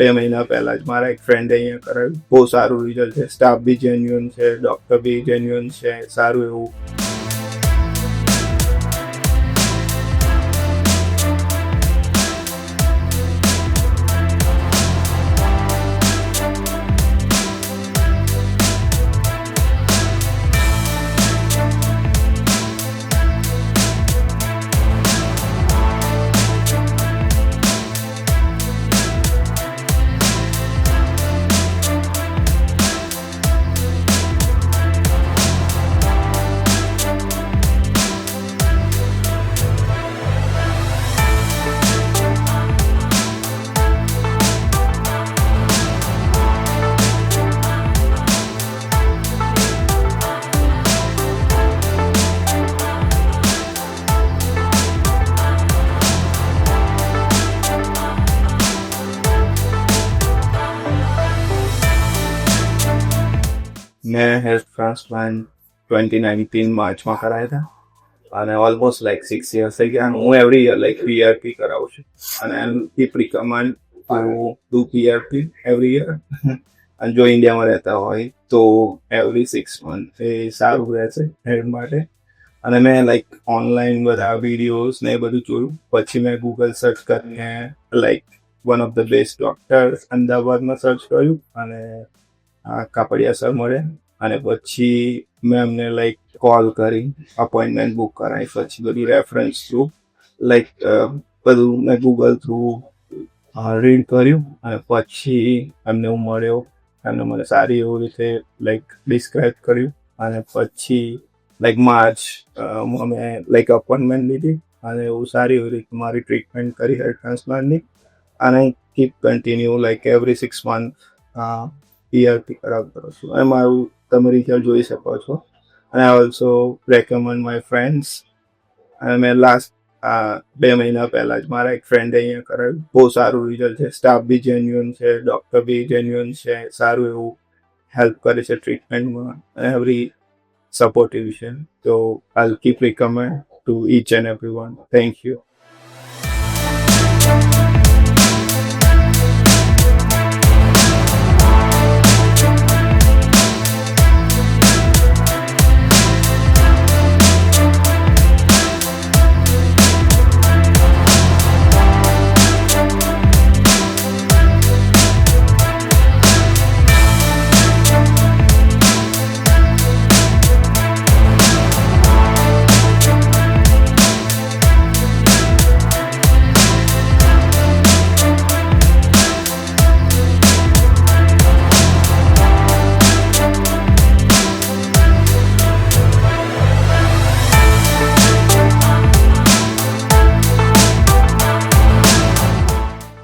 2 મહિના પહેલાં જ મારા એક ફ્રેન્ડે અહીંયા કરાવ્યું. બહુ સારું રિઝલ્ટ છે. સ્ટાફ બી જેન્યુઅન છે, ડૉક્ટર બી જેન્યુઅન છે. સારું એવું મેં હેર ટ્રાન્સપ્લાન્ટ 2019 માર્ચમાં કરાયા હતા અને ઓલમોસ્ટ લાઈક 6 years થઈ ગયા. હું એવરી યર લાઈક PRP કરાવું છું અને આઈ keep recommend to do PRP every year. અને જો ઇન્ડિયામાં રહેતા હોય તો એવરી 6 months એ સારું રહેશે હેર માટે. અને મેં લાઈક ઓનલાઈન બધા વિડીયોઝ ને એ બધું જોયું. પછી મેં ગૂગલ સર્ચ કરીને like one of the best doctors અમદાવાદમાં સર્ચ કર્યું અને કાપડિયા સર મળે અને પછી મેં એમને લાઈક કોલ કરી અપોઇન્ટમેન્ટ બુક કરાવી. પછી બધી રેફરન્સ થ્રુ લાઈક બધું મેં ગૂગલ થ્રુ રીડ કર્યું અને પછી એમને હું મળ્યો. એમને મને સારી એવી રીતે લાઈક ડિસ્ક્રાઇબ કર્યું અને પછી લાઈક માર્ચ અમે લાઈક અપોઇન્ટમેન્ટ લીધી અને એવું સારી એવી રીતે મારી ટ્રીટમેન્ટ કરી હેર ટ્રાન્સપ્લાન્ટની. અને keep continue like every 6 months PRP કરાવતો છું અને મારું તમે રિઝલ્ટ જોઈ શકો છો. અને I also recommend my friends. અને મેં લાસ્ટ 2 મહિના પહેલાં જ મારા એક ફ્રેન્ડે અહીંયા કરાવ્યું. બહુ સારું રિઝલ્ટ છે. સ્ટાફ બી જેન્યુઅન છે, ડૉક્ટર બી જેન્યુઅન છે. સારું એવું હેલ્પ કરે છે ટ્રીટમેન્ટમાં અને એવરી સપોર્ટિવ છે. તો આઈ keep recommend to each and every one. Thank you.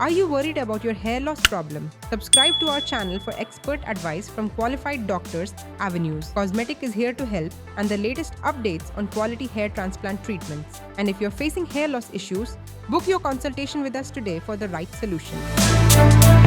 Are you worried about your hair loss problem? Subscribe to our channel for expert advice from qualified doctors. Avenues Cosmetic is here to help and the latest updates on quality hair transplant treatments. And if you're facing hair loss issues, book your consultation with us today for the right solution.